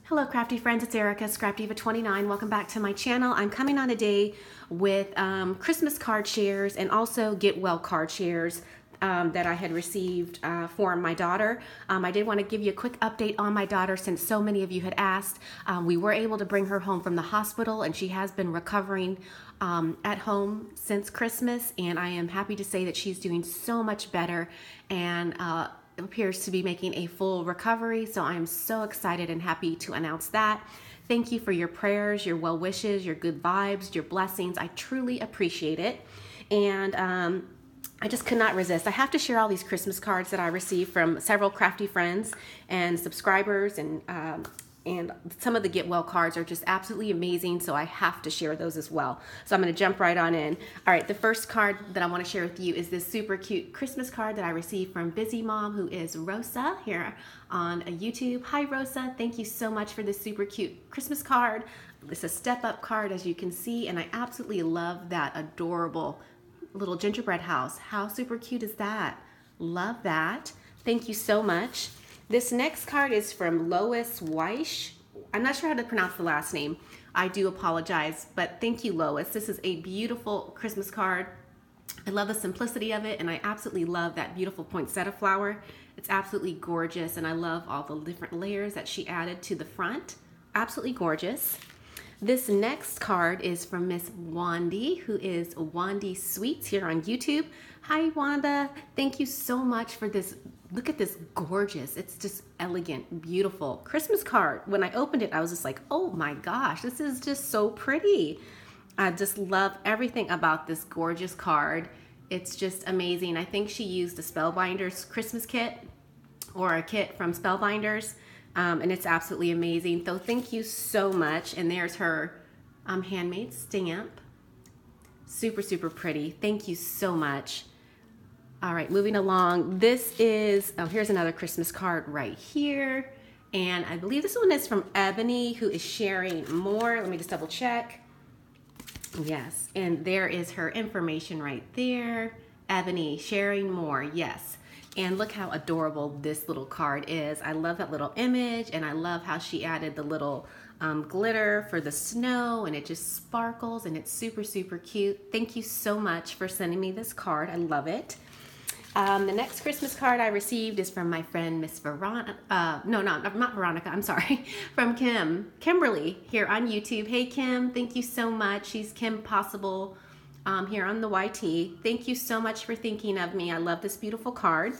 Hello crafty friends, it's Erica, Scrapdivatwentynine. Welcome back to my channel. I'm coming on today with Christmas card shares and also get well card shares that I had received for my daughter. I did want to give you a quick update on my daughter since so many of you had asked. We were able to bring her home from the hospital and she has been recovering at home since Christmas, and I am happy to say that she's doing so much better and appears to be making a full recovery. So I'm so excited and happy to announce that. Thank you for your prayers, your well wishes, your good vibes, your blessings. I truly appreciate it. And I just could not resist. I have to share all these Christmas cards that I received from several crafty friends and subscribers, and some of the get well cards are just absolutely amazing, so I have to share those as well. So I'm going to jump right on in. All right, the first card that I want to share with you is this super cute Christmas card that I received from Busy Mom, who is Rosa here on YouTube. Hi Rosa, thank you so much for this super cute Christmas card. It's a step up card, as you can see, and I absolutely love that adorable little gingerbread house. How super cute is that? Love that. Thank you so much. This next card is from Lois Weish. I'm not sure how to pronounce the last name. I do apologize, but thank you, Lois. This is a beautiful Christmas card. I love the simplicity of it, and I absolutely love that beautiful poinsettia flower. It's absolutely gorgeous, and I love all the different layers that she added to the front. Absolutely gorgeous. This next card is from Miss Wandy, who is Wandy Sweets here on YouTube. Hi, Wanda. Thank you so much for this. Look at this gorgeous, it's just elegant, beautiful Christmas card. When I opened it, I was just like, oh my gosh, this is just so pretty. I just love everything about this gorgeous card. It's just amazing. I think she used a Spellbinders Christmas kit or a kit from Spellbinders. And it's absolutely amazing. So thank you so much. And there's her handmade stamp. Super, super pretty. Thank you so much. All right, moving along. This is, oh, here's another Christmas card right here. And I believe this one is from Ebony, who is sharing more. Let me just double check. Yes, and there is her information right there. Ebony, sharing more, yes. And look how adorable this little card is. I love that little image, and I love how she added the little glitter for the snow, and it just sparkles, and it's super, super cute. Thank you so much for sending me this card. I love it. The next Christmas card I received is from my friend Miss Veronica. No, not Veronica. I'm sorry. From Kimberly here on YouTube. Hey Kim, thank you so much. She's Kim Possible here on the YT. Thank you so much for thinking of me. I love this beautiful card.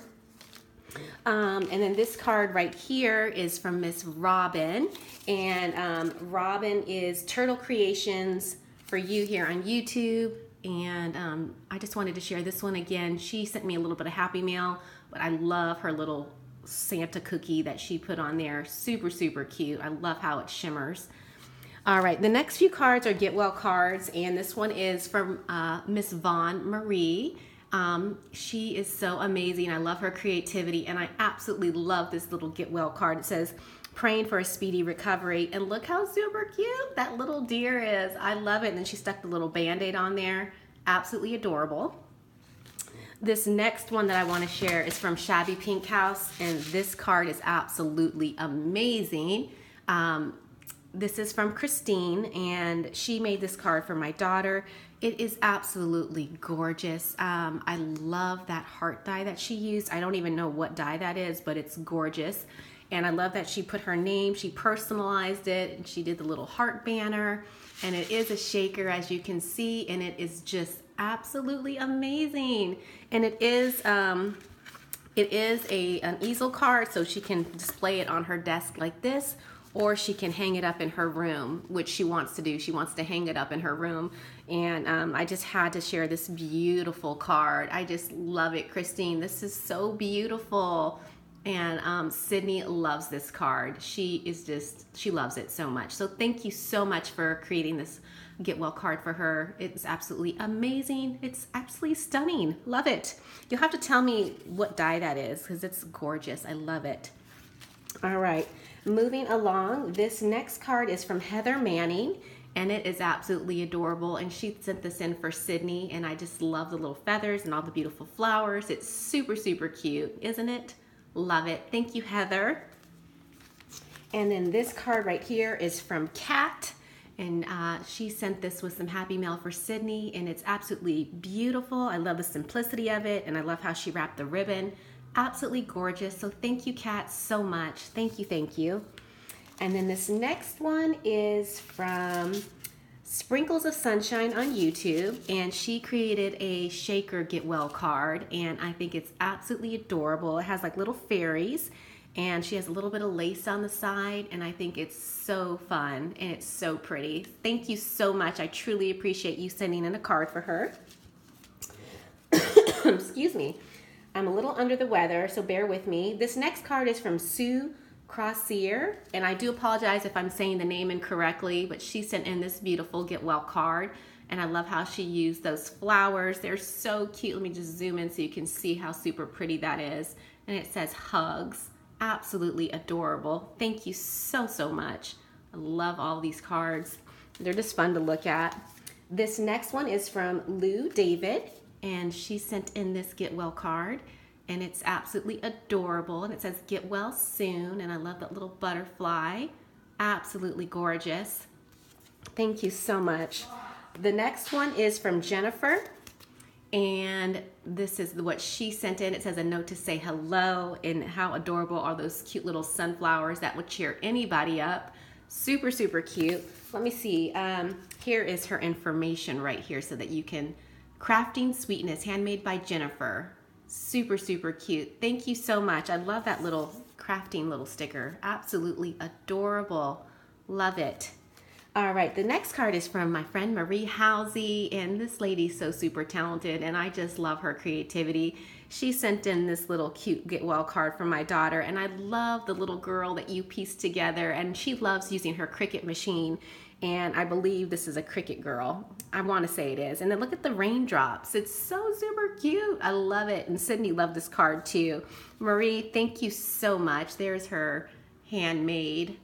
And then this card right here is from Miss Robin, and Robin is Turtle Creations for you here on YouTube. And I just wanted to share this one again. She sent me a little bit of Happy Mail, but I love her little Santa cookie that she put on there. Super, super cute. I love how it shimmers. All right, the next few cards are Get Well cards, and this one is from Miss Vaughn Marie. She is so amazing. I love her creativity, and I absolutely love this little Get Well card. It says, praying for a speedy recovery, and look how super cute that little deer is. I love it. And then she stuck the little Band-Aid on there. Absolutely adorable. This next one that I want to share is from Shabby Pink House, and this card is absolutely amazing. This is from Christine, and she made this card for my daughter. It is absolutely gorgeous. I love that heart die that she used. I don't even know what die that is, but it's gorgeous. And I love that she put her name, she personalized it, and she did the little heart banner. And it is a shaker, as you can see, and it is just absolutely amazing. And it is an easel card, so she can display it on her desk like this, or she can hang it up in her room, which she wants to do. She wants to hang it up in her room. And I just had to share this beautiful card. I just love it, Christine. This is so beautiful. And Sydney loves this card. She loves it so much. So thank you so much for creating this Get Well card for her. It's absolutely amazing. It's absolutely stunning. Love it. You'll have to tell me what die that is, because it's gorgeous. I love it. All right, moving along. This next card is from Heather Manning, and it is absolutely adorable. And she sent this in for Sydney, and I just love the little feathers and all the beautiful flowers. It's super, super cute, isn't it? Love it. Thank you, Heather. And then this card right here is from Kat. And she sent this with some happy mail for Sydney, and it's absolutely beautiful. I love the simplicity of it, and I love how she wrapped the ribbon. Absolutely gorgeous. So thank you, Kat, so much. Thank you, thank you. And then this next one is from Sprinkles of Sunshine on YouTube, and she created a Shaker Get Well card, and I think it's absolutely adorable. It has like little fairies, and she has a little bit of lace on the side, and I think it's so fun and it's so pretty. Thank you so much. I truly appreciate you sending in a card for her. Excuse me. I'm a little under the weather, so bear with me. This next card is from Sue Crossier, and I do apologize if I'm saying the name incorrectly, but she sent in this beautiful Get Well card, and I love how she used those flowers. They're so cute. Let me just zoom in so you can see how super pretty that is. And it says hugs. Absolutely adorable. Thank you so, so much. I love all these cards. They're just fun to look at. This next one is from Lou David, and she sent in this Get Well card, and it's absolutely adorable, and it says get well soon, and I love that little butterfly. Absolutely gorgeous. Thank you so much. The next one is from Jennifer, and this is what she sent in. It says a note to say hello, and how adorable are those cute little sunflowers that would cheer anybody up. Super, super cute. Let me see. Here is her information right here so that you can, Crafting Sweetness, handmade by Jennifer. Super, super cute. Thank you so much. I love that little crafting little sticker. Absolutely adorable. Love it. All right, the next card is from my friend Marie Halsey, and this lady's so super talented, and I just love her creativity. She sent in this little cute Get Well card for my daughter, and I love the little girl that you pieced together, and she loves using her Cricut machine, and I believe this is a Cricut girl. I want to say it is. And then look at the raindrops. It's so super cute. I love it, and Sydney loved this card too. Marie, thank you so much. There's her handmade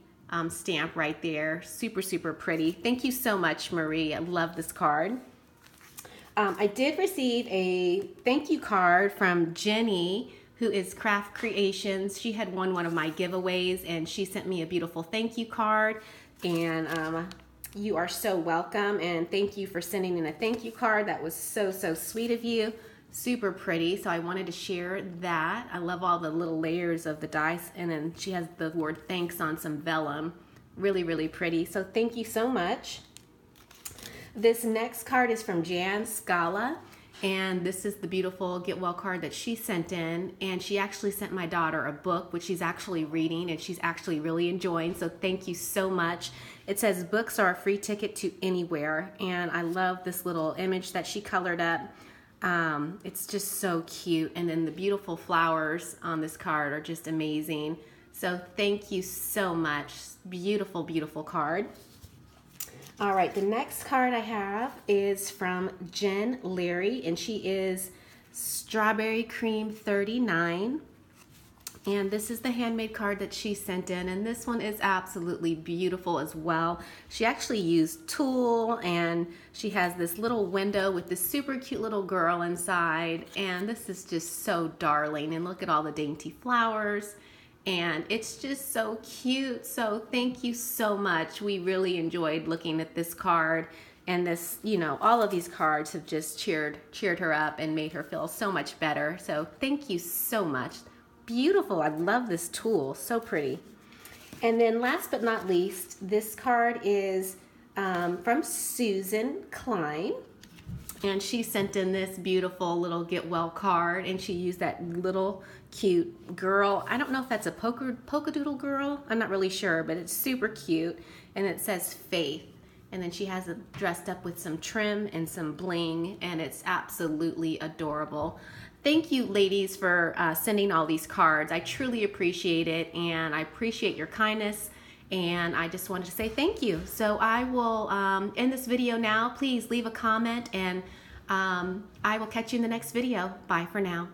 stamp right there. Super, super pretty. Thank you so much, Marie. I love this card. I did receive a thank you card from Jenny, who is Craft Creations. She had won one of my giveaways, and she sent me a beautiful thank you card. And you are so welcome, and thank you for sending in a thank you card. That was so, so sweet of you. Super pretty, so I wanted to share that. I love all the little layers of the dice, and then she has the word thanks on some vellum. Really, really pretty, so thank you so much. This next card is from Jan Scala, and this is the beautiful Get Well card that she sent in, and she actually sent my daughter a book, which she's actually reading, and she's actually really enjoying, so thank you so much. It says books are a free ticket to anywhere, and I love this little image that she colored up. It's just so cute, and then the beautiful flowers on this card are just amazing. So thank you so much. Beautiful, beautiful card. All right, the next card I have is from Jen Leary, and she is Strawberry Cream 39. And this is the handmade card that she sent in, and this one is absolutely beautiful as well. She actually used tulle, and she has this little window with this super cute little girl inside, and this is just so darling. And look at all the dainty flowers, and it's just so cute. So thank you so much. We really enjoyed looking at this card, and this, you know, all of these cards have just cheered her up and made her feel so much better. So thank you so much. Beautiful. I love this tool. So pretty. And then last but not least, this card is from Susan Klein, and she sent in this beautiful little Get Well card, and she used that little cute girl. I don't know if that's a polka doodle girl. I'm not really sure, but it's super cute, and it says Faith. And then she has it dressed up with some trim and some bling, and it's absolutely adorable. Thank you, ladies, for sending all these cards. I truly appreciate it, and I appreciate your kindness, and I just wanted to say thank you. So I will end this video now. Please leave a comment, and I will catch you in the next video. Bye for now.